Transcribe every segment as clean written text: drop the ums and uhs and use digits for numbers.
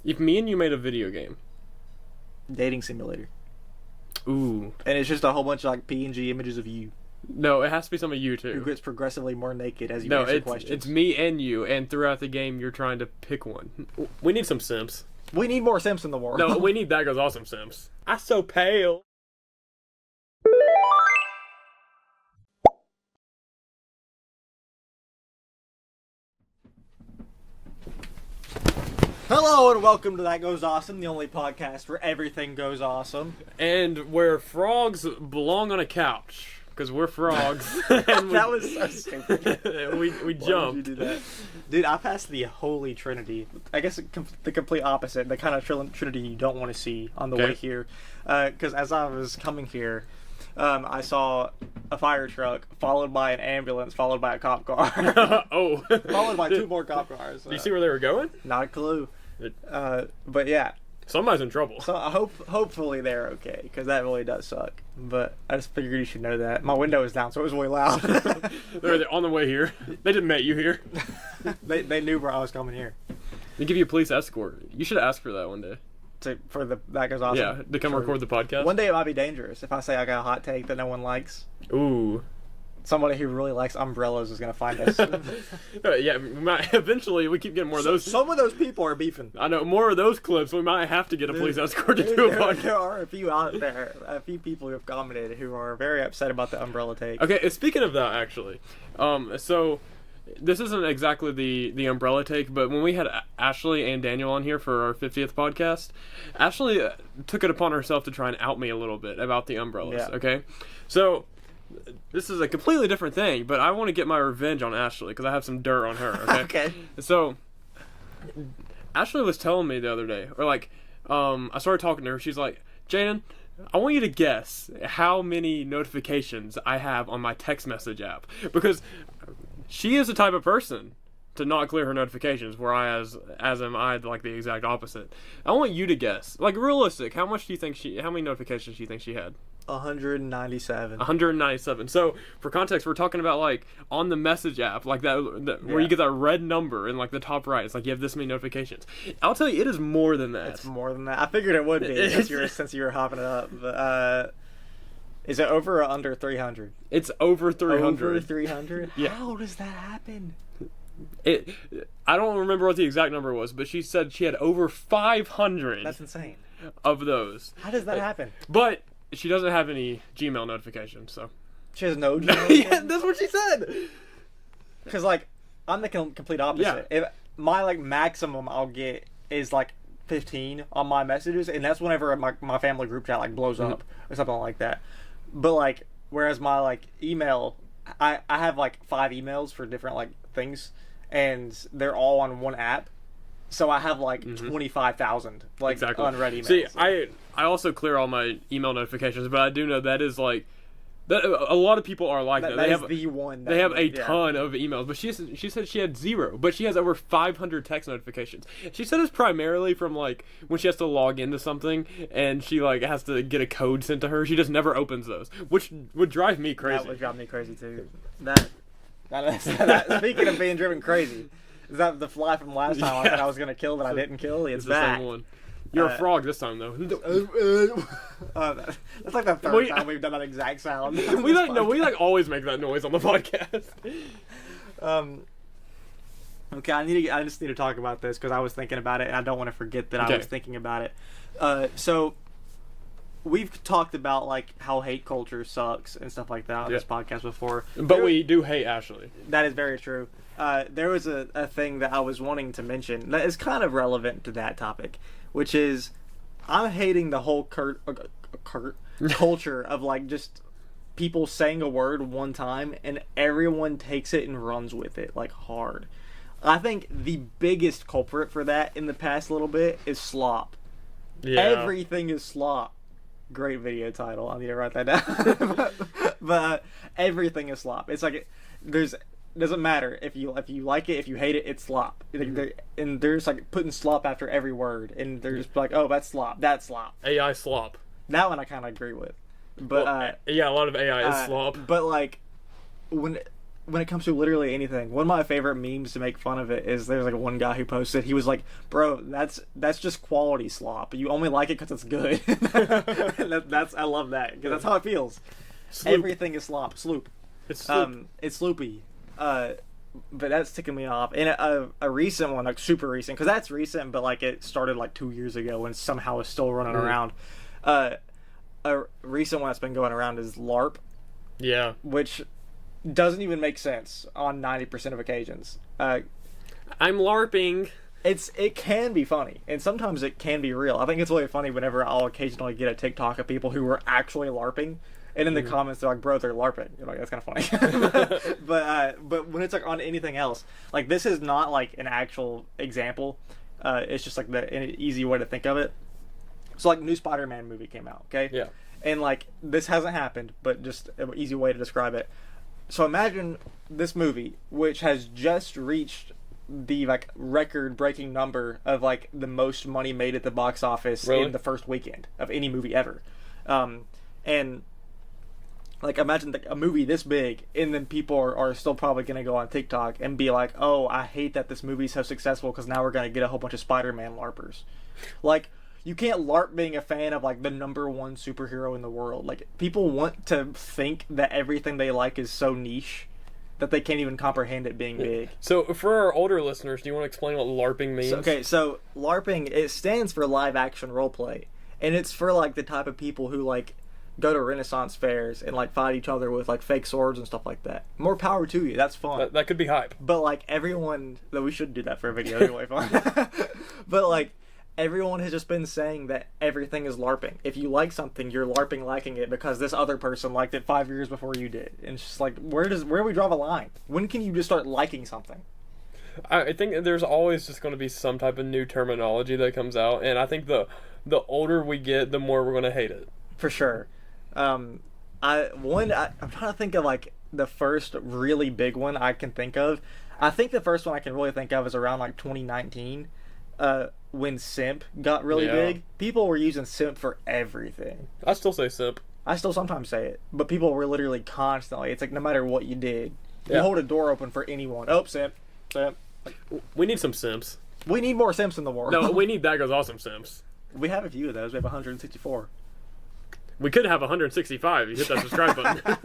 If me and you made a video game. Dating simulator. Ooh. And it's just a whole bunch of like PNG images of you. No, it has to be some of you Who too. gets progressively more naked as you answer questions. It's me and you, and throughout the game you're trying to pick one. We need some Sims. We need more Sims in the world. No, we need That Goes Awesome Sims. I'm so pale. Hello and welcome to That Goes Awesome, the only podcast where everything goes awesome. And where frogs belong on a couch. Because we're frogs. And That was so stupid. we Why jumped. would you do that? Dude, I passed the Holy Trinity. I guess the complete opposite. The kind of Trinity you don't want to see on the way here. Because as I was coming here, I saw a fire truck followed by an ambulance followed by a cop car. Oh. Followed by two more cop cars. Do you see where they were going? Not a clue. But yeah. Somebody's in trouble. So hopefully they're okay, because that really does suck. But I just figured you should know that. My window was down, so it was really loud. They're on the way here. They didn't met you here. They knew where I was coming here. They give you a police escort. You should ask for that one day. For That Goes Awesome. Yeah, to come record the podcast. One day it might be dangerous if I say I got a hot take that no one likes. Ooh. Somebody who really likes umbrellas is going to find us. Yeah, eventually we keep getting more of those. Some of those people are beefing. I know, more of those clips. We might have to get a police escort to do a podcast. There are a few out there, a few people who have commented who are very upset about the umbrella take. Okay, speaking of that, actually, so this isn't exactly the umbrella take, but when we had Ashley and Daniel on here for our 50th podcast, Ashley took it upon herself to try and out me a little bit about the umbrellas. Yeah. Okay, so this is a completely different thing, but I want to get my revenge on Ashley because I have some dirt on her. Okay. Okay. So Ashley was telling me the other day, or like, I started talking to her. She's like, Jaden, I want you to guess how many notifications I have on my text message app, because she is the type of person to not clear her notifications, whereas as am I, like the exact opposite. I want you to guess, like realistic, how many notifications do you think she had? 197. 197. So for context, we're talking about like on the message app, like that where you get that red number in like the top right. It's like you have this many notifications. I'll tell you, it is more than that. It's more than that. I figured it would be since you were hopping it up. But is it over or under 300? It's over 300. Over 300? Yeah. How does that happen? I don't remember what the exact number was, but she said she had over 500. That's insane. Of those. How does that happen? But she doesn't have any Gmail notifications, so. She has no Gmail? Yeah, that's what she said. Because, like, I'm the complete opposite. Yeah. If my, like, maximum I'll get is, like, 15 on my messages, and that's whenever my family group chat, like, blows up or something like that. But, like, whereas my, like, email, I have, like, 5 emails for different, like, things, and they're all on one app. So I have like 25,000 like unread emails. See, I also clear all my email notifications, but I do know that is like that. A lot of people are like that. They have the one. They have a ton of emails, but she said she had 0, but she has over 500 text notifications. She said it's primarily from like when she has to log into something and she like has to get a code sent to her. She just never opens those, which would drive me crazy. That would drive me crazy too. Speaking of being driven crazy. Is that the fly from last time I thought I was going to kill that I didn't kill? It's back. The same one. You're a frog this time, though. That's like the third time we've done that exact sound. we always make that noise on the podcast. Okay, I just need to talk about this because I was thinking about it and I don't want to forget that I was thinking about it. So we've talked about like how hate culture sucks and stuff like that on this podcast before. But we do hate Ashley. That is very true. There was a thing that I was wanting to mention that is kind of relevant to that topic, which is I'm hating the whole culture of like just people saying a word one time and everyone takes it and runs with it like hard. I think the biggest culprit for that in the past little bit is slop. Yeah. Everything is slop. Great video title. I need to write that down. but everything is slop. It's like doesn't matter if you like it, if you hate it, it's slop. And they're just like putting slop after every word, and they're just like, oh, that's slop. AI slop. That one I kind of agree with. But a lot of AI is slop. But like when when it comes to literally anything, one of my favorite memes to make fun of it is there's like one guy who posted, he was like, bro, that's just quality slop. You only like it because it's good. I love that because that's how it feels. Sloop. Everything is slop. Sloop. It's sloop. It's sloopy. But that's ticking me off. And a recent one, like super recent, because that's recent, but like it started like 2 years ago and somehow is still running around. A recent one that's been going around is LARP. Yeah. Which doesn't even make sense on 90% of occasions. I'm LARPing. It can be funny, and sometimes it can be real. I think it's really funny whenever I'll occasionally get a TikTok of people who were actually LARPing, and in the comments they're like, "Bro, they're LARPing." You're like, that's kind of funny. but when it's like on anything else, like this is not like an actual example. It's just like an easy way to think of it. So like new Spiderman movie came out, okay? Yeah. And like this hasn't happened, but just an easy way to describe it. So imagine this movie, which has just reached the like record-breaking number of like the most money made at the box office in the first weekend of any movie ever, and like imagine a movie this big, and then people are still probably gonna go on TikTok and be like, "Oh, I hate that this movie's so successful because now we're gonna get a whole bunch of Spider-Man LARPers." Like, you can't LARP being a fan of like the number one superhero in the world. Like, people want to think that everything they like is so niche that they can't even comprehend it being big. So for our older listeners, do you want to explain what LARPing means? So LARPing, it stands for live action roleplay, and it's for like the type of people who like go to Renaissance fairs and like fight each other with like fake swords and stuff like that. More power to you. That's fun. That could be hype. But like everyone, though, we should do that for a video. It'd be way fun. But like, everyone has just been saying that everything is LARPing. If you like something, you're LARPing liking it because this other person liked it 5 years before you did. And it's just like, where do we draw the line? When can you just start liking something? I think there's always just going to be some type of new terminology that comes out, and I think the older we get, the more we're going to hate it. For sure. I'm trying to think of like the first really big one I can think of. I think the first one I can really think of is around like 2019. When simp got really big, people were using simp for everything. I still say simp. I still sometimes say it, but people were literally constantly. It's like no matter what you did, you hold a door open for anyone. Oh, simp. We need some simps. We need more simps in the world. No, we need That Goes Awesome simps. We have a few of those. We have 164. We could have 165 if you hit that subscribe button.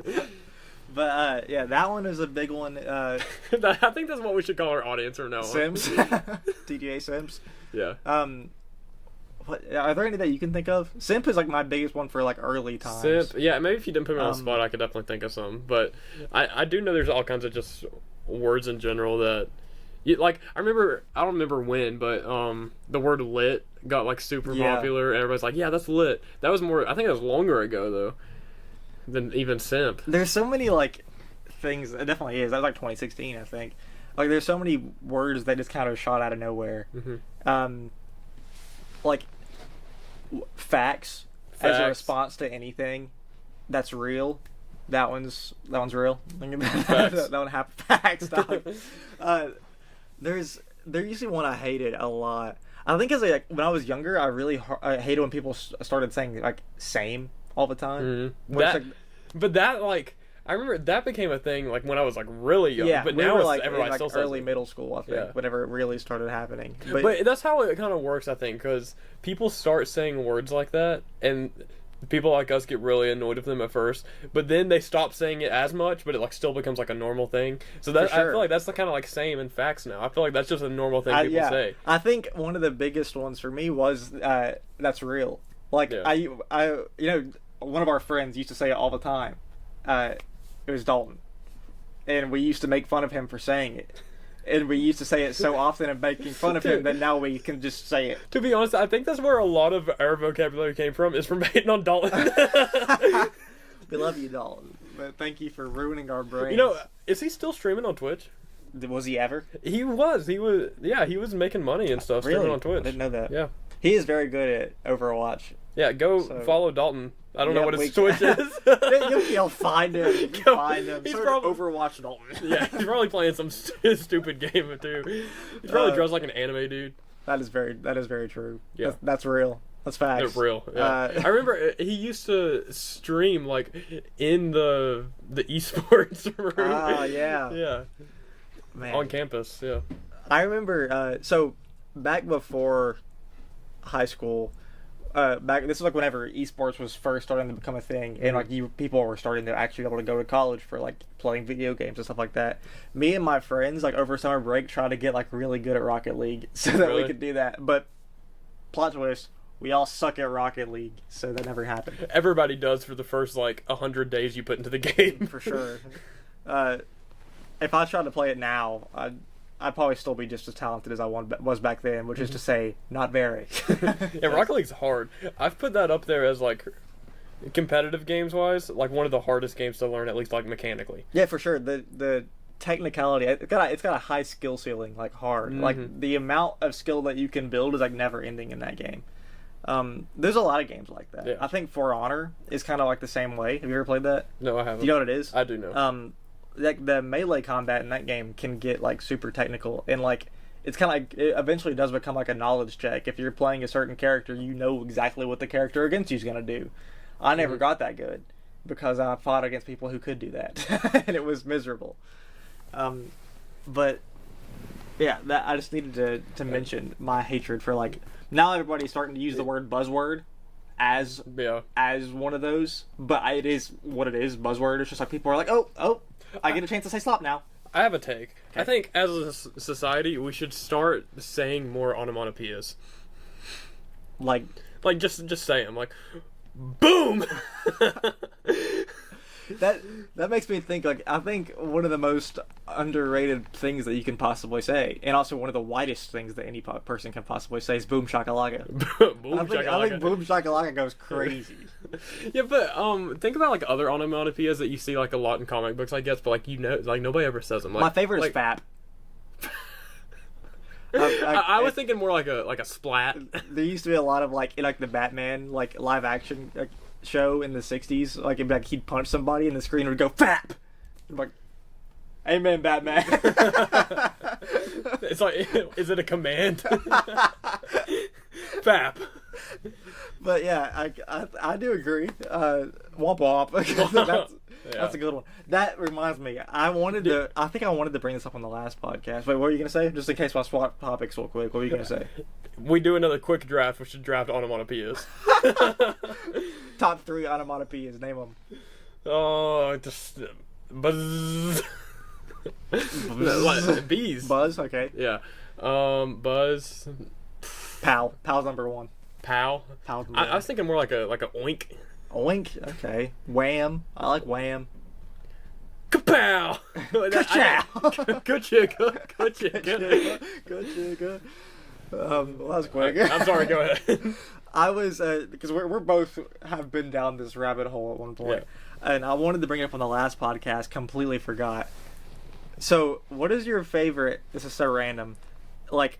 But yeah, that one is a big one. I think that's what we should call our audience from now on. Sims. TGA Sims. Yeah. What are there any that you can think of? Simp is like my biggest one for like early times. Simp. Yeah, maybe if you didn't put me on the spot, I could definitely think of some. But I do know there's all kinds of just words in general that, like, I don't remember when, but the word lit got like super popular, and everybody's like, yeah, that's lit. That was more, I think that was longer ago though than even simp. There's so many like things. It definitely is. That was like 2016, I think. Like, there's so many words that just kind of shot out of nowhere. Mm-hmm. Like facts as a response to anything that's real. That one's real. That one happened. Facts. There used to be one I hated a lot. I think like when I was younger, I hated when people started saying like same all the time. Mm-hmm. I remember that became a thing like when I was like really young. Yeah, but now it's like everybody in, like, still says early middle school, I think, whenever it really started happening. But that's how it kind of works, I think, because people start saying words like that, and people like us get really annoyed with them at first, but then they stop saying it as much, but it like still becomes like a normal thing. So that I feel like that's the kind of like same in facts now. I feel like that's just a normal thing people say. I think one of the biggest ones for me was that's real. Like I one of our friends used to say it all the time. It was Dalton, and we used to make fun of him for saying it. And we used to say it so often and making fun of him that now we can just say it. To be honest, I think that's where a lot of our vocabulary came from, is from hating on Dalton. We love you, Dalton. But thank you for ruining our brains. Is he still streaming on Twitch? Was he ever? He was making money and stuff streaming on Twitch. I didn't know that. Yeah. He is very good at Overwatch. Yeah, follow Dalton. I don't know what his Twitch is. You'll find him. He's probably Overwatch Dalton. Yeah, he's probably playing some stupid game too. He's probably dressed like an anime dude. That is very true. Yeah. That's real. That's facts. They're real. Yeah. I remember he used to stream like in the esports room. Yeah. Yeah. Man. On campus. Yeah. I remember. So back before high school, this was like whenever esports was first starting to become a thing, and like people were starting to actually be able to go to college for like playing video games and stuff like that. Me and my friends, like over summer break, tried to get like really good at Rocket League so that we could do that. But plot twist, we all suck at Rocket League, so that never happened. Everybody does for the first like 100 days you put into the game. For sure. If I tried to play it now, I'd probably still be just as talented as I was back then, which is to say, not very. Yeah, Rocket League's hard. I've put that up there as like competitive games wise, like one of the hardest games to learn, at least like mechanically. Yeah, for sure. The technicality, it's got a high skill ceiling, like hard. Like the amount of skill that you can build is like never ending in that game. There's a lot of games like that. Yeah. I think For Honor is kind of like the same way. Have you ever played that? No, I haven't. Do you know what it is? I do know. Like the melee combat in that game can get like super technical, and like it's kind of like it eventually does become like a knowledge check. If you're playing a certain character, you know exactly what the character against you is gonna do. I never got that good because I fought against people who could do that, and it was miserable. But yeah, that I just needed to mention my hatred for like now everybody's starting to use the word buzzword as one of those, but it is what it is. Buzzword. It's just like people are like, oh. I get a chance to say slop now. I have a take. Okay. I think as a society, we should start saying more onomatopoeias. Like just say them. Like, boom! That makes me think, like, I think one of the most underrated things that you can possibly say, and also one of the widest things that any person can possibly say, is boom shakalaka. I think boom shakalaka goes crazy. Yeah, but think about like other onomatopoeias that you see like a lot in comic books, I guess, but like like nobody ever says them. Like, my favorite is fap. I was thinking more like a splat. There used to be a lot of like in like the Batman like live action show in the 60s, like it'd be like he'd punch somebody and the screen would go fap. I'm like, amen, Batman. It's like, is it a command? Fap. But yeah, I do agree. Womp womp. That's a good one. That reminds me, I think I wanted to bring this up on the last podcast. Wait, what were you gonna say? Just in case I swap topics real quick. What were you gonna say? We do another quick draft. We should draft onomatopoeias. Top 3 onomatopoeias. Name them. Oh, just buzz. Bees. Buzz. Okay. Yeah. Buzz. Pal. Pal's number 1. Pal. Pal's number 1. I was thinking more like a oink. Oink. Okay. Wham. I like wham. Kapow! Ka-chow! Good chick. Well, that was quick. I'm sorry, go ahead. I was, because we're both have been down this rabbit hole at one point. Yeah. And I wanted to bring it up on the last podcast, completely forgot. So, what is your favorite, this is so random, like,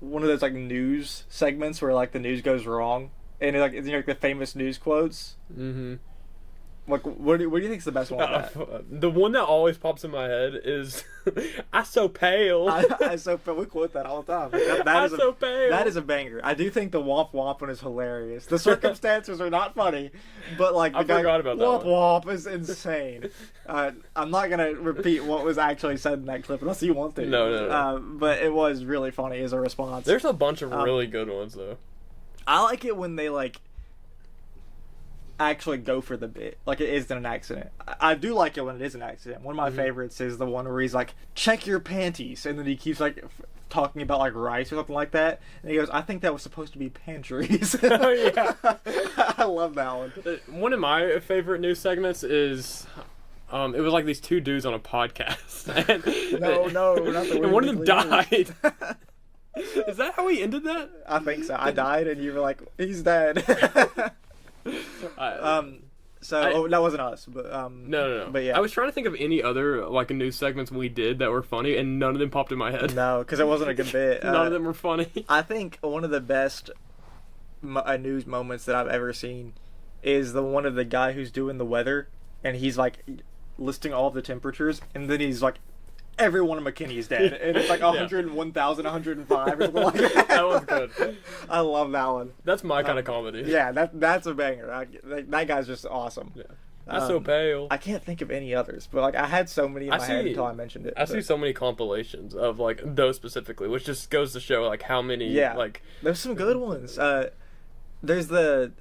one of those, like, news segments where, like, the news goes wrong? And, like, it's, like, the famous news quotes? Mm-hmm. Like, what do you think is the best one of that? The one that always pops in my head is, I so pale. I so pale. We quote that all the time. So pale. That is a banger. I do think the womp womp one is hilarious. The circumstances are not funny, but like I forgot about that womp womp is insane. I'm not gonna repeat what was actually said in that clip unless you want to. No. But it was really funny as a response. There's a bunch of really good ones though. I like it when they like actually go for the bit, like it isn't an accident. I do like it when it is an accident. One of my favorites is the one where he's like, check your panties, and then he keeps like talking about like rice or something like that, and he goes, I think that was supposed to be pantries. Oh yeah. I love that one. One of my favorite news segments is it was like these two dudes on a podcast and no not the and one of them died. Is that how we ended that? I think so. I died and you were like, he's dead. That wasn't us, but no. But yeah, I was trying to think of any other like news segments we did that were funny, and none of them popped in my head. No, because it wasn't a good bit. None of them were funny. I think one of the best news moments that I've ever seen is the one of the guy who's doing the weather, and he's like listing all of the temperatures, and then he's like everyone in McKinney is dead, and it's like 101,105 or something like that. That one's good. I love that one. That's my kind of comedy. Yeah, that's a banger. That guy's just awesome. Yeah. That's so pale. I can't think of any others, but like I had so many in my head until I mentioned it. I see so many compilations of like those specifically, which just goes to show like how many. Yeah, like there's some good ones. There's the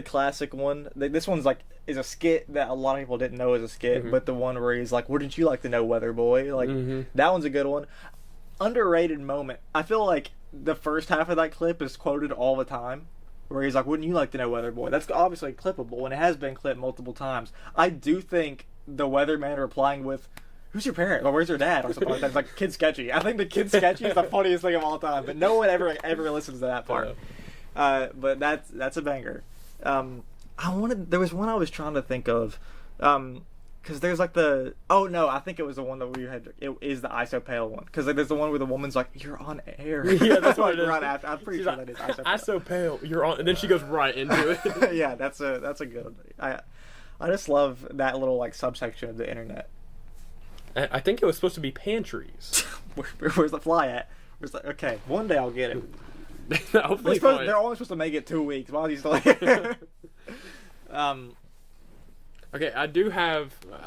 classic one. This one's like is a skit that a lot of people didn't know is a skit, but the one where he's like, "Wouldn't you like to know, Weather Boy?" Like that one's a good one. Underrated moment. I feel like the first half of that clip is quoted all the time. Where he's like, "Wouldn't you like to know, Weather Boy?" That's obviously clippable, and it has been clipped multiple times. I do think the weatherman replying with, "Who's your parent?" or "Where's your dad?" or something like that. It's like Kid Sketchy. I think the Kid Sketchy is the funniest thing of all time, but no one ever listens to that part. But that's a banger. There was one I was trying to think of, because there's like I think it was the one that we had. It is the ISO Pale one, because like, there's the one where the woman's like, "You're on air." Yeah, that's what it is. Right after. I'm pretty sure that is ISO Pale. ISO Pale, you're on, and then she goes right into it. Yeah, that's a good one. I just love that little like subsection of the internet. I think it was supposed to be pantries. Where's the fly at? Okay, one day I'll get it. Hopefully, they're only supposed to make it 2 weeks. Why is he still here? Okay, I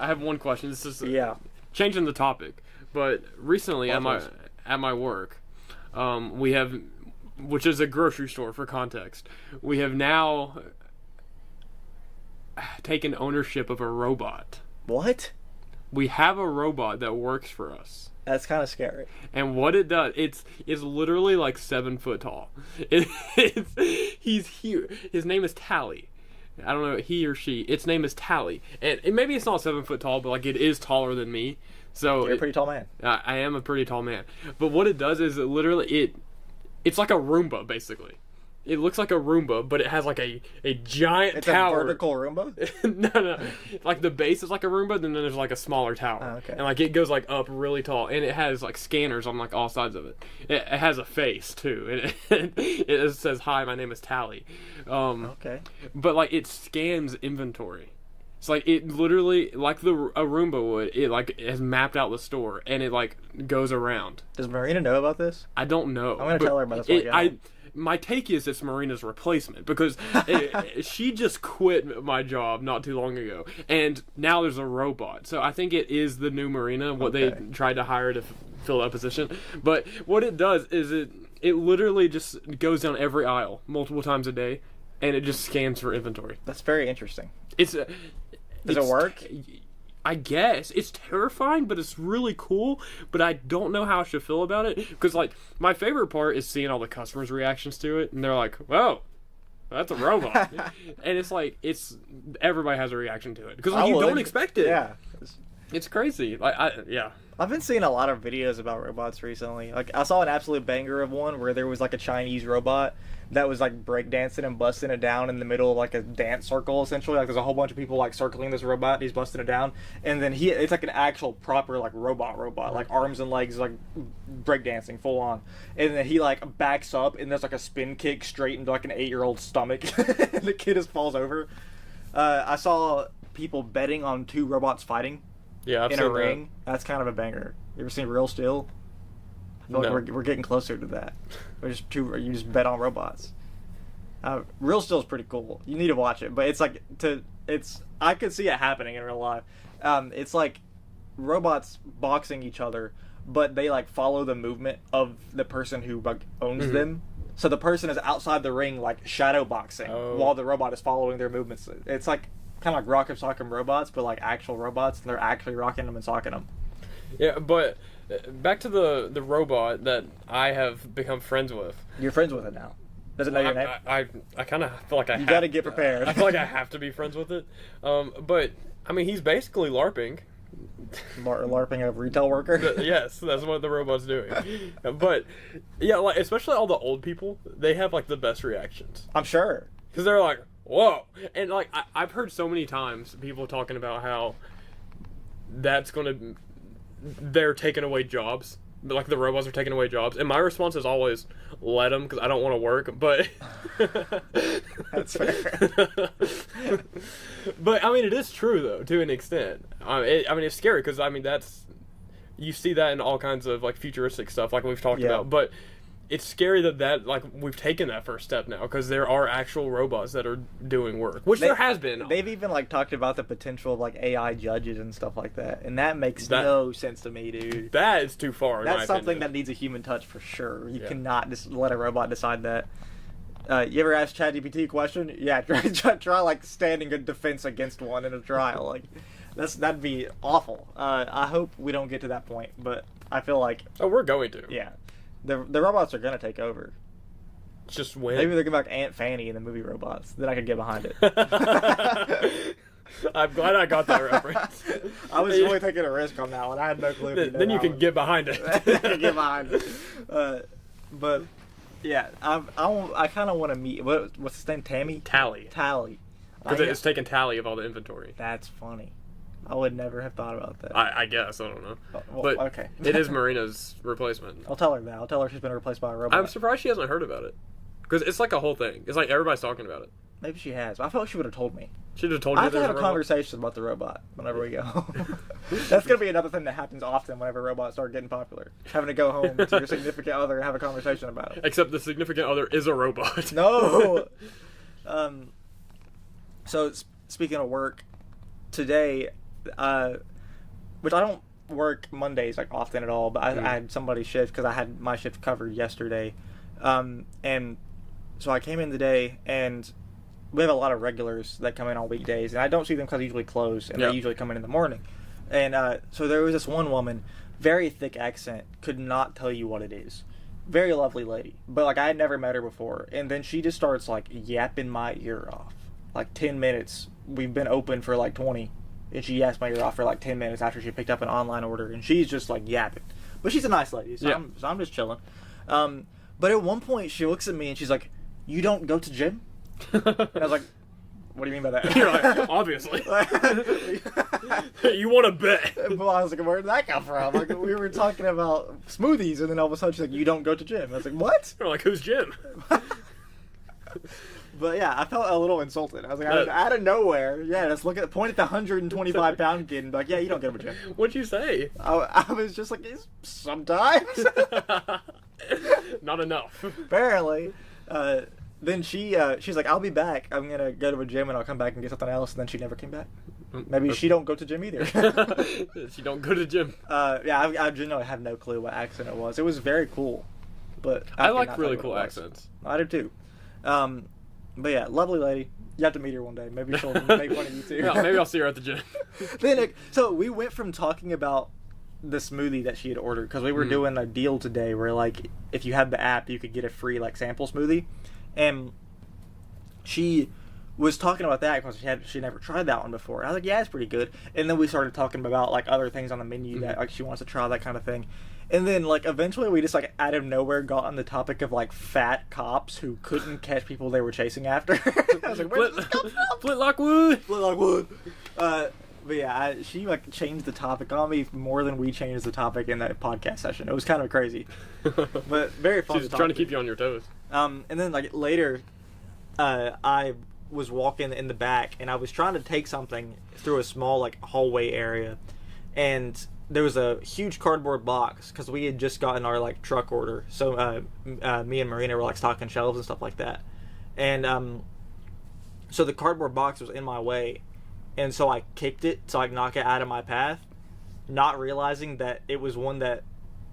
have one question. This is changing the topic, but recently at my work, we have, which is a grocery store for context, we have now taken ownership of a robot. What? We have a robot that works for us. That's kind of scary. And what it does, it's literally like 7 foot tall. He's here. His name is Tally. I don't know, he or she. Its name is Tally, and maybe it's not 7 foot tall, but like it is taller than me. So you're a pretty tall man. I am a pretty tall man. But what it does is it's like a Roomba basically. It looks like a Roomba, but it has like a giant tower. It's a vertical Roomba? No. Like the base is like a Roomba, then there's like a smaller tower. Oh, okay. And like it goes like up really tall, and it has like scanners on like all sides of it. It has a face too, and it says, "Hi, my name is Tally." Okay. But like it scans inventory. It's like it literally, like a Roomba would, it has mapped out the store, and it like goes around. Does Marina know about this? I don't know. I'm gonna tell her about this. My take is it's Marina's replacement, because she just quit my job not too long ago, and now there's a robot. So I think it is the new Marina, what they tried to hire to fill that position. But what it does is it literally just goes down every aisle multiple times a day, and it just scans for inventory. That's very interesting. Does it work? I guess. It's terrifying, but it's really cool, but I don't know how I should feel about it, because like my favorite part is seeing all the customers' reactions to it, and they're like, "Whoa, that's a robot." And it's like everybody has a reaction to it, because like, you don't expect it. Yeah. It's crazy. Like I've been seeing a lot of videos about robots recently. Like I saw an absolute banger of one where there was like a Chinese robot that was like breakdancing and busting it down in the middle of like a dance circle, essentially. Like there's a whole bunch of people like circling this robot, and he's busting it down, and then it's like an actual proper like robot, like arms and legs like breakdancing full on, and then he like backs up and there's like a spin kick straight into like an 8-year-old stomach, and the kid just falls over. I saw people betting on 2 robots fighting. Yeah, I've in seen a ring. That's kind of a banger. You ever seen Real Steel? I feel like we're getting closer to that. You just bet on robots. Real Steel is pretty cool. You need to watch it, but I could see it happening in real life. It's like robots boxing each other, but they like follow the movement of the person who like owns them. So the person is outside the ring like shadow boxing while the robot is following their movements. It's like kind of like Rock 'em Sock 'em robots, but like actual robots, and they're actually rocking them and socking them. Yeah, but back to the robot that I have become friends with. You're friends with it now. Does it know your name? I kind of feel like you got to get prepared. I feel like I have to be friends with it. But I mean, he's basically LARPing. LARPing a retail worker? Yes, that's what the robot's doing. But yeah, like especially all the old people, they have like the best reactions. I'm sure. Because they're like, "Whoa!" And like I've heard so many times people talking about how they're taking away jobs, like the robots are taking away jobs, and my response is always, "Let them," because I don't want to work. But that's fair. But I mean, it is true though, to an extent. I mean, it's scary because I mean you see that in all kinds of like futuristic stuff, like we've talked Yeah. about. But it's scary that like we've taken that first step now, because there are actual robots that are doing work, which there has been. They've even like talked about the potential of like AI judges and stuff like that, and that makes no sense to me, dude. That is too far. That's something that needs a human touch for sure. You Yeah. cannot just let a robot decide that. You ever ask ChatGPT a question? Yeah, try like standing a defense against one in a trial. Like that'd be awful. I hope we don't get to that point, but I feel like we're going to. yeah, the robots are gonna take over. Just when. Maybe they're gonna be like Aunt Fanny in the movie Robots. Then I could get behind it. I'm glad I got that reference. I was really taking a risk on that one. I had no clue. Then you can get behind it. Get behind it. But yeah, I kind of want to meet. What's his name? Tally. Tally. Because it's taking tally of all the inventory. That's funny. I would never have thought about that. I guess. I don't know. Well, but okay. It is Marina's replacement. I'll tell her that. I'll tell her she's been replaced by a robot. I'm surprised she hasn't heard about it. Because it's like a whole thing. It's like everybody's talking about it. Maybe she has. I felt like she would have told me. She just told you I have to there's have a robot? conversation about the robot whenever we go. That's going to be another thing that happens often whenever robots start getting popular. Having to go home to your significant other and have a conversation about it. Except the significant other is a robot. No! So, speaking of work, today, which I don't work Mondays like often at all, but I had somebody's shift because I had my shift covered yesterday. And so I came in today, and we have a lot of regulars that come in on weekdays, and I don't see them because they usually close, and they usually come in the morning. And so there was this one woman, very thick accent, could not tell you what it is. Very lovely lady, but like I had never met her before. And then she just starts like yapping my ear off. Like 10 minutes. We've been open for like 20. And she yapped my ear off for like 10 minutes after she picked up an online order. And she's just like yapping. But she's a nice lady, so, I'm just chilling. But at one point she looks at me and she's like, "You don't go to gym?" And I was like, "What do you mean by that?" You're like, obviously. You want to bet. Well, I was like, "Where did that come from?" Like, we were talking about smoothies, and then all of a sudden she's like, "You don't go to gym." I was like, "What?" You're like, who's Jim? But yeah, I felt a little insulted. I was like, out of nowhere, just point at the 125-pound kid and be like, "Yeah, you don't go to gym." What'd you say? I was just like, sometimes. Not enough. Apparently. Then she's like, "I'll be back. I'm gonna go to a gym and I'll come back and get something else." And then she never came back. Maybe she don't go to gym either. She don't go to gym. I genuinely have no clue what accent it was. It was very cool, but I like really cool accents. I do too. But yeah, lovely lady. You have to meet her one day. Maybe she'll make fun of you too. Yeah, maybe I'll see her at the gym. So we went from talking about the smoothie that she had ordered, because we were doing a deal today where like if you had the app you could get a free like sample smoothie, and she was talking about that because she never tried that one before. And I was like, "Yeah, it's pretty good." And then we started talking about like other things on the menu that like she wants to try, that kind of thing. And then like eventually we just like out of nowhere got on the topic of like fat cops who couldn't catch people they were chasing after. I was like, "Where did this come from?" Flintlock Wood. Flintlock Wood. But yeah, she like changed the topic on me more than we changed the topic in that podcast session. It was kind of crazy, but very fun. She's trying to keep you on your toes. And then like later, I was walking in the back and I was trying to take something through a small like hallway area, and there was a huge cardboard box because we had just gotten our like truck order. So me and Marina were like stocking shelves and stuff like that, and so the cardboard box was in my way. And so I kicked it to like knock it out of my path, not realizing that it was one that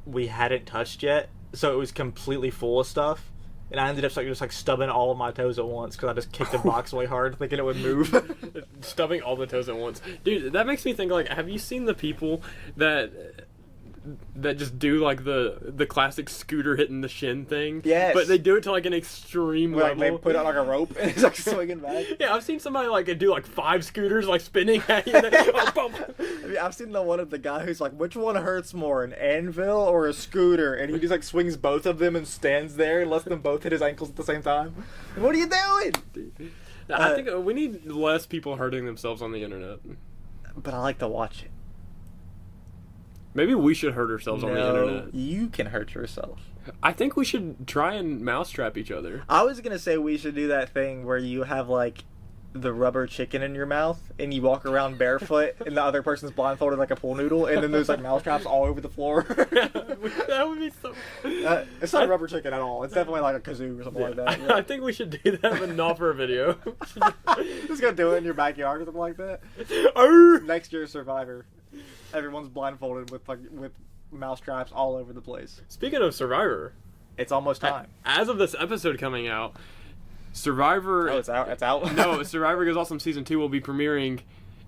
we hadn't touched yet. So it was completely full of stuff, and I ended up just like stubbing all of my toes at once because I just kicked the box way hard, thinking it would move. Stubbing all the toes at once, dude. That makes me think like, have you seen the people that just do like the classic scooter hitting the shin thing? Yes. But they do it to like an extreme Like level. they put it like a rope and it's like swinging back. Yeah, I've seen somebody like do like 5 scooters like spinning at you. I mean, I've seen the one of the guy who's like, "Which one hurts more, an anvil or a scooter?" And he just like swings both of them and stands there and lets them both hit his ankles at the same time. What are you doing? I think we need less people hurting themselves on the internet. But I like to watch it. Maybe we should hurt ourselves on the internet. You can hurt yourself. I think we should try and mousetrap each other. I was gonna say we should do that thing where you have like the rubber chicken in your mouth and you walk around barefoot and the other person's blindfolded like a pool noodle and then there's like mouse traps all over the floor. That would be so. It's not a rubber chicken at all. It's definitely like a kazoo or something like that. Yeah. I think we should do that, but not for a video. Just gonna do it in your backyard or something like that. Next year's Survivor, everyone's blindfolded with mouse traps all over the place. Speaking of Survivor, it's almost time. As of this episode coming out, Survivor... Oh, it's out? It's out? No, Survivor Goes Awesome Season 2 will be premiering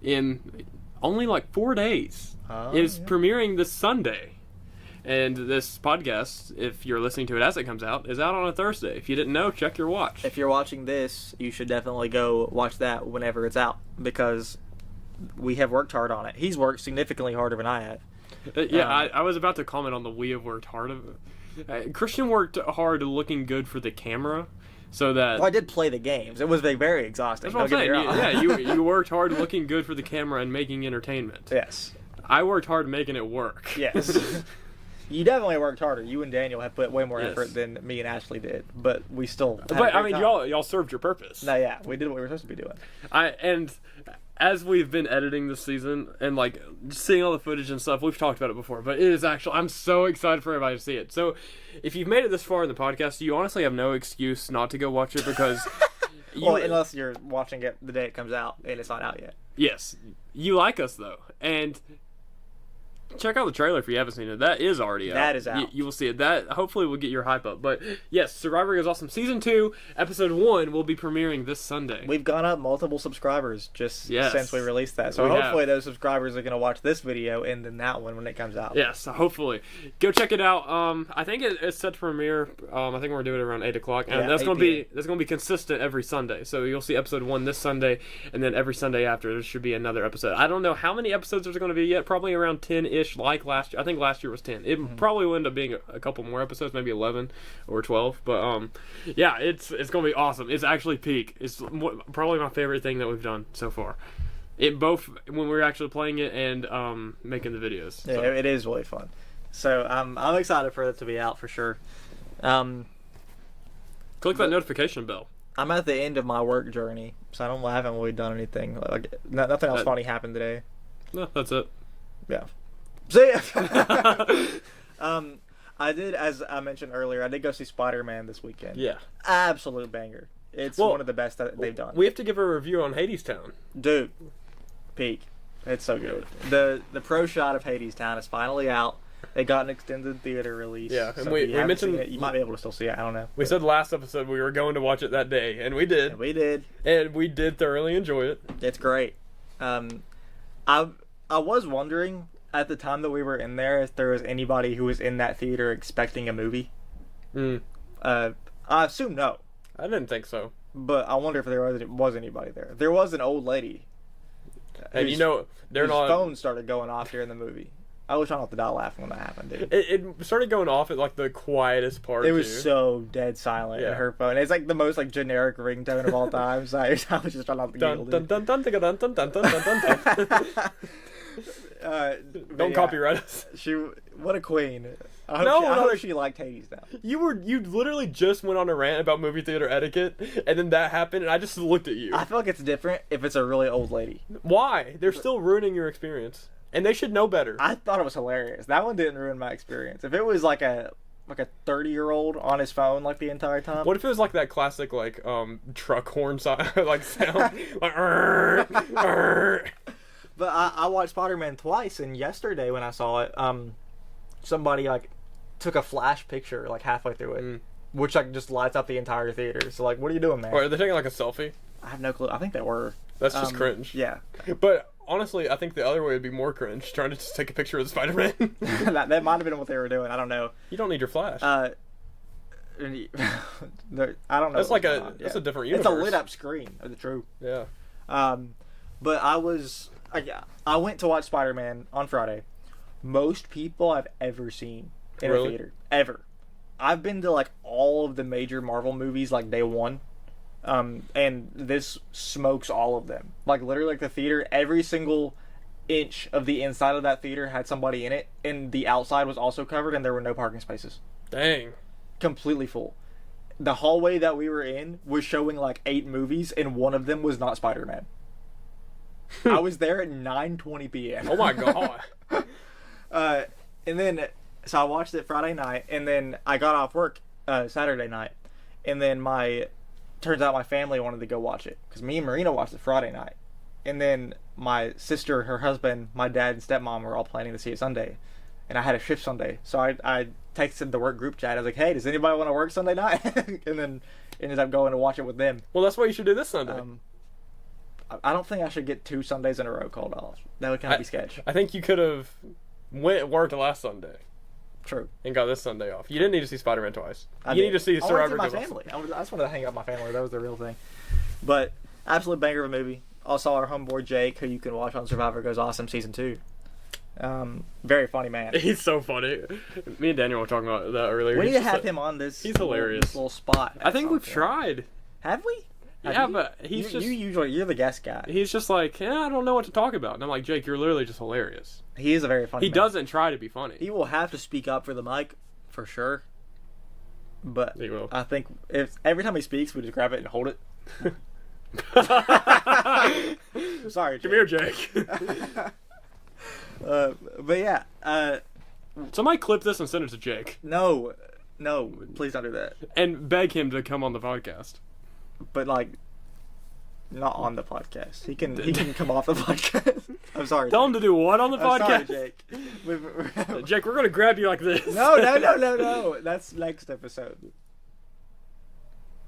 in only like 4 days. It's premiering this Sunday. And this podcast, if you're listening to it as it comes out, is out on a Thursday. If you didn't know, check your watch. If you're watching this, you should definitely go watch that whenever it's out, because we have worked hard on it. He's worked significantly harder than I have. I was about to comment on the we have worked hard. Christian worked hard looking good for the camera. So that... Well, I did play the games. It was very exhausting. That's what I'm saying. You worked hard looking good for the camera and making entertainment. Yes. I worked hard making it work. Yes. You definitely worked harder. You and Daniel have put way more effort than me and Ashley did, but we still had a great time. Y'all served your purpose. No, yeah, we did what we were supposed to be doing. And as we've been editing this season and like seeing all the footage and stuff, we've talked about it before, but it is actually, I'm so excited for everybody to see it. So if you've made it this far in the podcast, you honestly have no excuse not to go watch it, because well, unless you're watching it the day it comes out and it's not out yet. Yes, you like us though, and check out the trailer if you haven't seen it. That is already out. That is out. You will see it. That hopefully will get your hype up. But yes, Survivor Goes Awesome Season 2, Episode 1 will be premiering this Sunday. We've gone up multiple subscribers since we released that. So hopefully those subscribers are going to watch this video and then that one when it comes out. Yes, hopefully. Go check it out. I think it's set to premiere. I think we're doing it around 8 o'clock. And that's going to be consistent every Sunday. So you'll see Episode 1 this Sunday, and then every Sunday after there should be another episode. I don't know how many episodes there's going to be yet. Probably around 10-ish like last year. I think last year was 10. It probably will end up being a couple more episodes, maybe 11 or 12. But yeah, it's going to be awesome. It's actually peak. It's probably my favorite thing that we've done so far. It both when we're actually playing it and making the videos. So. Yeah, it is really fun. So I'm excited for it to be out for sure. Click that notification bell. I'm at the end of my work journey, so I haven't really done anything. Like nothing else funny happened today. No, that's it. Yeah. See ya. I did, as I mentioned earlier, I did go see Spiderman this weekend. Yeah. Absolute banger. It's one of the best that they've done. We have to give a review on Hadestown. Dude, peak. It's so good. The pro shot of Hadestown is finally out. They got an extended theater release. Yeah, and so we mentioned it, you might be able to still see it. I don't know. We said last episode we were going to watch it that day, and we did. And we did thoroughly enjoy it. It's great. I was wondering at the time that we were in there if there was anybody who was in that theater expecting a movie. I assume no. I didn't think so. But I wonder if there was anybody there. There was an old lady. And whose phone started going off during the movie. I was trying not to die laughing when that happened, dude. It started going off at like the quietest part. It was so dead silent in her phone. It's like the most like generic ringtone of all time. So I was just trying not to giggle. Don't copyright us. What a queen. I hope she liked Hadestown. You literally just went on a rant about movie theater etiquette, and then that happened, and I just looked at you. I feel like it's different if it's a really old lady. Why? They're still ruining your experience. And they should know better. I thought it was hilarious. That one didn't ruin my experience. If it was like a 30-year-old on his phone like the entire time. What if it was like that classic like truck horn sound? Like But I watched Spider-Man twice, and yesterday when I saw it, somebody like took a flash picture like halfway through it, which like just lights up the entire theater. So like, what are you doing, man? Or are they taking like a selfie? I have no clue. I think they were. That's just cringe. Yeah. But honestly, I think the other way would be more cringe, trying to just take a picture of Spider-Man. that might have been what they were doing. I don't know. You don't need your flash. I don't know. That's like that's a different universe. It's a lit up screen. That's true. Yeah. But I went to watch Spider-Man on Friday. Most people I've ever seen in a theater. Ever. I've been to like all of the major Marvel movies like day one. And this smokes all of them. Like literally like the theater, every single inch of the inside of that theater had somebody in it, and the outside was also covered, and there were no parking spaces. Dang. Completely full. the hallway that we were in was showing like 8 movies, and one of them was not Spider-Man. I was there at 9:20 p.m. Oh my god. And then, so I watched it Friday night, and then I got off work Saturday night, and then turns out my family wanted to go watch it, because me and Marina watched it Friday night, and then my sister, her husband, my dad, and stepmom were all planning to see it Sunday, and I had a shift Sunday, so I texted the work group chat. I was like, hey, does anybody want to work Sunday night? And then ended up going to watch it with them. Well, that's what you should do this Sunday. I don't think I should get 2 Sundays in a row called off. That would kind of be sketch. I think you could have worked last Sunday. True. And got this Sunday off. You didn't need to see Spider-Man twice. You need to see Survivor. I wanted to see my family. I just wanted to hang out with my family. That was the real thing. But absolute banger of a movie. Also, our homeboy Jake, who you can watch on Survivor Goes Awesome Season 2. Very funny man. He's so funny. Me and Daniel were talking about that earlier. We need to have him on this. He's hilarious. This little spot. I think we've tried. Have we? Yeah, but he's just... You're the guest guy. He's just like, I don't know what to talk about. And I'm like, Jake, you're literally just hilarious. He is a very funny man. He doesn't try to be funny. He will have to speak up for the mic, for sure. But He will. I think if every time he speaks, we just grab it and hold it. Sorry, Jake. Come here, Jake. But yeah. Somebody clip this and send it to Jake. No, please don't do that. And beg him to come on the podcast. But like, not on the podcast. He can come off the podcast. I'm sorry. Tell Jake. him to do what on the podcast? Sorry, Jake. Jake, we're gonna grab you like this. No. That's next episode.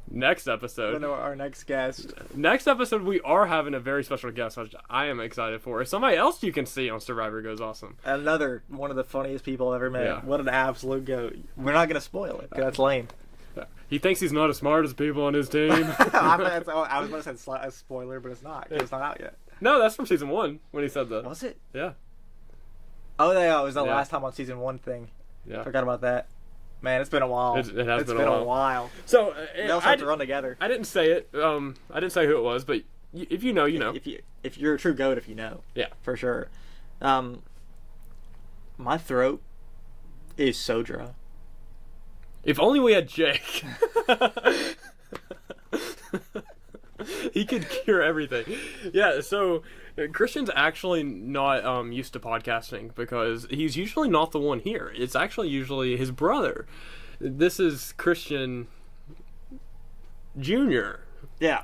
Next episode. Our next guest. Next episode, we are having a very special guest, which I am excited for. It's somebody else you can see on Survivor Goes Awesome. Another one of the funniest people I've ever met. Yeah. What an absolute goat. We're not gonna spoil it. 'Cause that's lame. He thinks he's not as smart as people on his team. I was going to say a spoiler, but it's not. 'Cause it's not out yet. No, that's from season 1 when he said that. Was it? Yeah. Oh, yeah, it was the last time on season 1 thing. Yeah. Forgot about that. Man, it's been a while. It has It's been been a a while. So They'll have to run together. I didn't say it. I didn't say who it was, but if you know, you know. If you're a true goat, if you know. Yeah. For sure. My throat is so dry. If only we had Jake. He could cure everything. Yeah, so Christian's actually not used to podcasting because he's usually not the one here. It's actually usually his brother. This is Christian Jr. Yeah.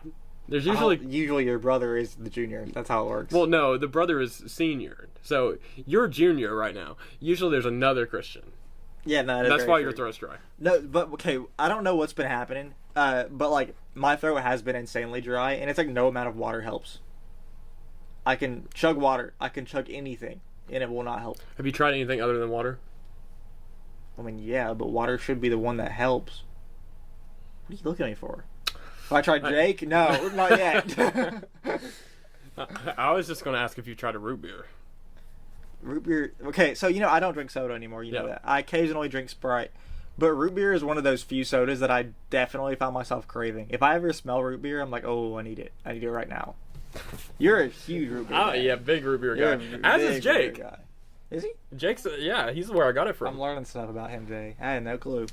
There's usually your brother is the junior. That's how it works. Well, no, the brother is senior. So you're junior right now. Usually there's another Christian. Yeah, no, that's why your throat's dry. No, but okay, I don't know what's been happening. But like my throat has been insanely dry, and it's like no amount of water helps. I can chug water, I can chug anything, and it will not help. Have you tried anything other than water? I mean, yeah, but water should be the one that helps. What are you looking at me for? If I tried Jake? No, not yet. I was just going to ask if you tried a root beer. Root beer. Okay, so I don't drink soda anymore. You know that. I occasionally drink Sprite, but root beer is one of those few sodas that I definitely found myself craving. If I ever smell root beer, I'm like, oh, I need it. I need it right now. You're a huge root beer guy. Yeah, big root beer guy. As is Jake. Is he? Jake's, he's where I got it from. I'm learning stuff about him today. I had no clue.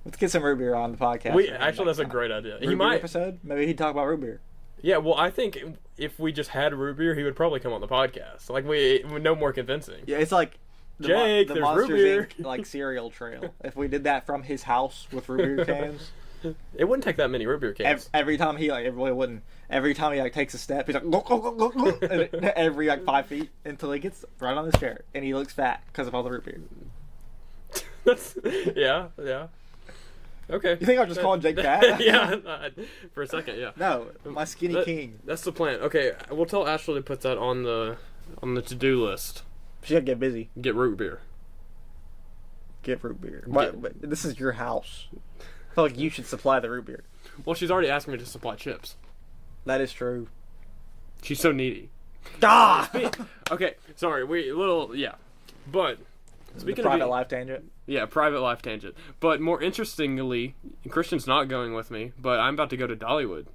Let's get some root beer on the podcast. Actually, that's a great idea. Root beer episode? Maybe he'd talk about root beer. Yeah, well, I think if we just had root beer, he would probably come on the podcast. Like, we no more convincing. Yeah, it's like Jake, the there's Monsters root beer. Inc. like cereal trail. If we did that from his house with root beer cans, it wouldn't take that many root beer cans. Every time he it really wouldn't. Every time he takes a step, he's like go, go, go, go, go, every 5 feet until he gets right on his chair, and he looks fat because of all the root beer. yeah. Okay. You think I'm just calling Jake fat? Yeah, for a second, yeah. No, my skinny king. That's the plan. Okay, we'll tell Ashley to put that on the to-do list. She gotta get busy. Get root beer. Get root beer. But this is your house. I feel like you should supply the root beer. Well, she's already asked me to supply chips. That is true. She's so needy. Ah! Okay, sorry. But speaking of private life tangent. Yeah, private life tangent. But more interestingly, Christian's not going with me, but I'm about to go to Dollywood.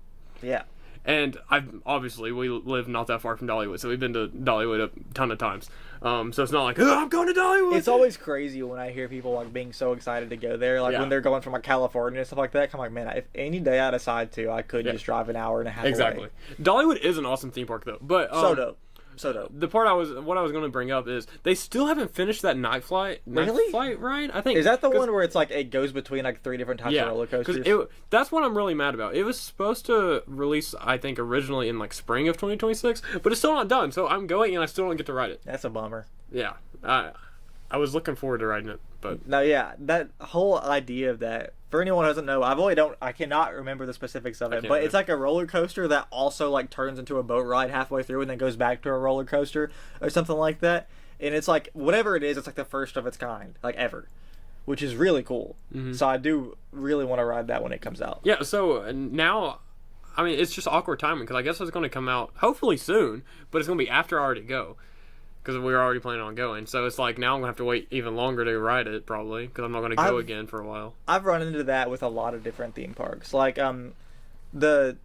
Yeah. And we live not that far from Dollywood, so we've been to Dollywood a ton of times. So it's not like, oh, I'm going to Dollywood. It's always crazy when I hear people like being so excited to go there, like when they're going from like California and stuff like that. I'm like, man, if any day I decide to, I could just drive an hour and a half away. Dollywood is an awesome theme park though, but so dope. The part I was going to bring up is they still haven't finished that night flight ride. I think is that the one where it's like it goes between like 3 different types of roller coasters? That's what I'm really mad about. It was supposed to release, I think, originally in like spring of 2026, but it's still not done. So I'm going and I still don't get to ride it. That's a bummer. Yeah, I was looking forward to riding it, but no, yeah, that whole idea of that. For anyone who doesn't know, I cannot remember the specifics of it, but it's like a roller coaster that also like turns into a boat ride halfway through and then goes back to a roller coaster or something like that. And it's like whatever it is, it's like the first of its kind, like ever, which is really cool. Mm-hmm. So I do really want to ride that when it comes out. Yeah. So now, I mean, it's just awkward timing because I guess it's going to come out hopefully soon, but it's going to be after I already go. Because we were already planning on going. So it's like now I'm going to have to wait even longer to ride it, probably. Because I'm not going to go again for a while. I've run into that with a lot of different theme parks. Like, the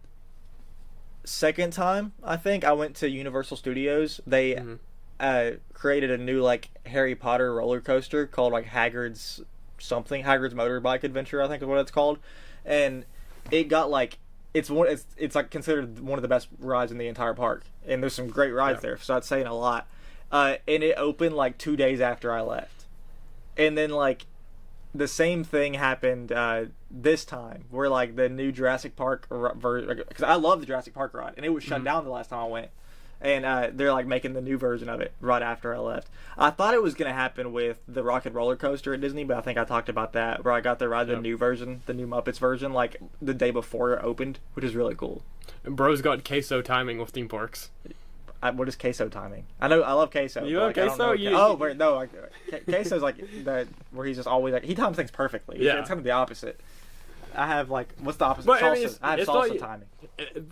second time, I think, I went to Universal Studios. They created a new, like, Harry Potter roller coaster called, like, Hagrid's Motorbike Adventure, I think is what it's called. And it got, like... It's like considered one of the best rides in the entire park. And there's some great rides there. So that's saying a lot. And it opened like 2 days after I left. And then like the same thing happened this time where like the new Jurassic Park version, because I love the Jurassic Park ride and it was shut down the last time I went. And they're like making the new version of it right after I left. I thought it was going to happen with the Rocket Roller Coaster at Disney, but I think I talked about that where I got to ride the new version, the new Muppets version, like the day before it opened, which is really cool. And bro's got Caseoh timing with theme parks. What is Caseoh timing? I love Caseoh. You love Caseoh? Caseoh's like that where he's just always like he times things perfectly. Yeah, it's kind of the opposite. I have like what's the opposite? Salsa. I have salsa timing.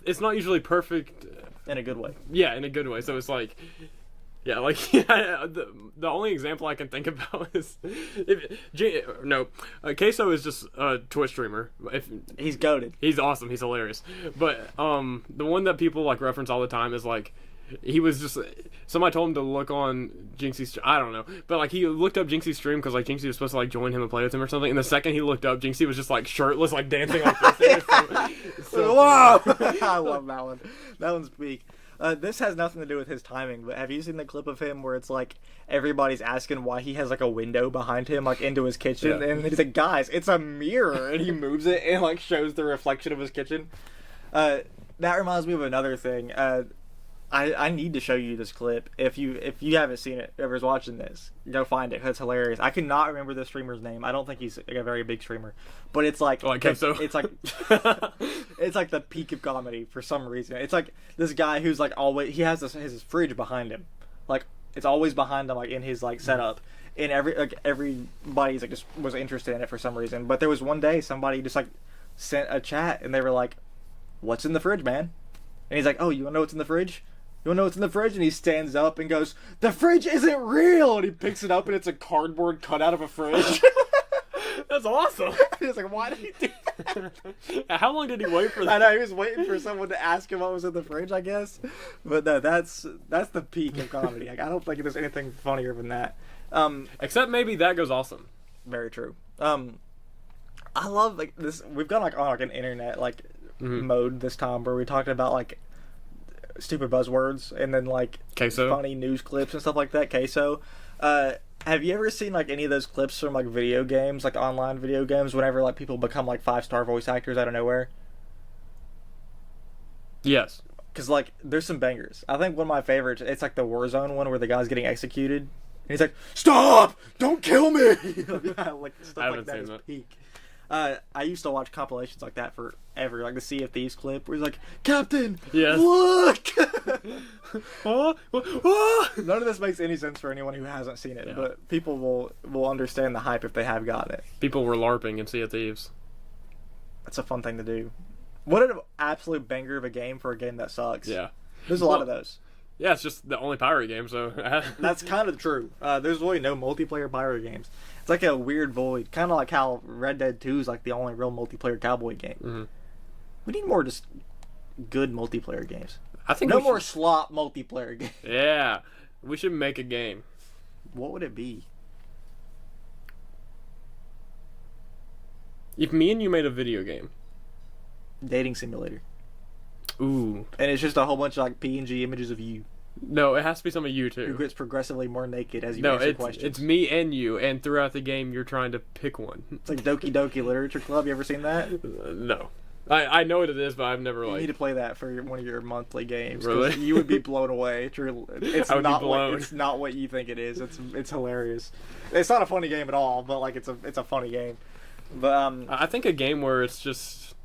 It's not usually perfect in a good way. Yeah, in a good way. So it's like, the only example I can think about is Caseoh is just a Twitch streamer. He's goated. He's awesome. He's hilarious. But the one that people like reference all the time is like. He was just somebody told him to look on Jinxie's. I don't know, but like he looked up Jinxie's stream because like Jinxie was supposed to like join him and play with him or something. And the second he looked up, Jinxie was just like shirtless, like dancing like this. Whoa! I love that one. That one's peak. This has nothing to do with his timing, but have you seen the clip of him where it's like everybody's asking why he has like a window behind him, like into his kitchen, and he's like, "Guys, it's a mirror," and he moves it and like shows the reflection of his kitchen. That reminds me of another thing. I need to show you this clip. If you haven't seen it, whoever's watching this, go find it. It's hilarious. I cannot remember the streamer's name. I don't think he's like a very big streamer, but it's like so. It's like it's like the peak of comedy for some reason. It's like this guy who's like always he has his fridge behind him, like it's always behind him, like in his like setup. And everybody's like just was interested in it for some reason. But there was one day somebody just like sent a chat and they were like, "What's in the fridge, man?" And he's like, "Oh, you wanna know what's in the fridge? You wanna know what's in the fridge?" And he stands up and goes, "The fridge isn't real!" And he picks it up and it's a cardboard cutout of a fridge. That's awesome. He's like, "Why did he do that?" How long did he wait for that? I know, he was waiting for someone to ask him what was in the fridge, I guess. But no, that's the peak of comedy. Like, I don't think there's anything funnier than that. Except maybe That Goes Awesome. Very true. I love like this. We've gone like on like an internet like mode this time where we talked about like stupid buzzwords and then like Caseoh. Funny news clips and stuff like that. Caseoh. Have you ever seen like any of those clips from like video games, like online video games, whenever like people become like 5-star voice actors out of nowhere? Yes. Because like there's some bangers. I think one of my favorites, it's like the Warzone one where the guy's getting executed and he's like, "Stop! Don't kill me!" Like stuff like that is peak. I used to watch compilations like that forever, like the Sea of Thieves clip where he's like, "Captain, yes. Look!" None of this makes any sense for anyone who hasn't seen it, but people will understand the hype if they have gotten it. People were LARPing in Sea of Thieves. That's a fun thing to do. What an absolute banger of a game for a game that sucks. Yeah. There's a lot of those. Yeah, it's just the only pirate game, so... That's kind of true. There's really no multiplayer pirate games. It's like a weird void. Kind of like how Red Dead 2 is like the only real multiplayer cowboy game. Mm-hmm. We need more just good multiplayer games. I think No we more should- slop multiplayer games. Yeah, we should make a game. What would it be? If me and you made a video game. Dating simulator. Ooh. And it's just a whole bunch of like PNG images of you No, it has to be some of you who two. gets progressively more naked as you No, answer questions. it's me and you, and throughout the game you're trying to pick one. It's like Doki Doki Literature Club. You ever seen that? No. I know what it is, but I've never You need like. to play that for one of your monthly games. 'cause Really? You would be blown away. True. It's I would be not blown. it's not what you think it is. It's hilarious. It's not a funny game at all, but like it's a funny game. But I think a game where it's just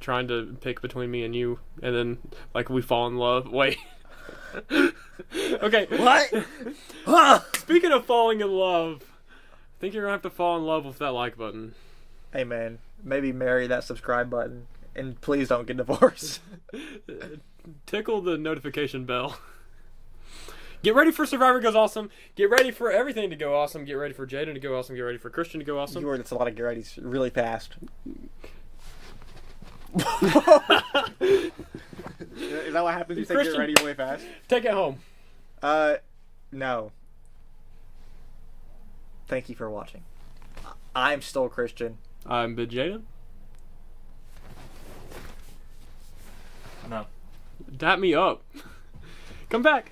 trying to pick between me and you, and then like we fall in love. Wait. Okay. what? Speaking of falling in love, I think you're gonna have to fall in love with that like button. Hey man, maybe marry that subscribe button, and please don't get divorced. Tickle the notification bell. Get ready for Survivor Goes Awesome. Get ready for everything to go awesome. Get ready for Jaden to go awesome. Get ready for Christian to go awesome. That's a lot of get ready's really fast. Is that what happens? You say get Christian- ready really fast? Take it home. No. Thank you for watching. I'm still Christian. I'm Bid Jaden. No. Dap me up. Come back.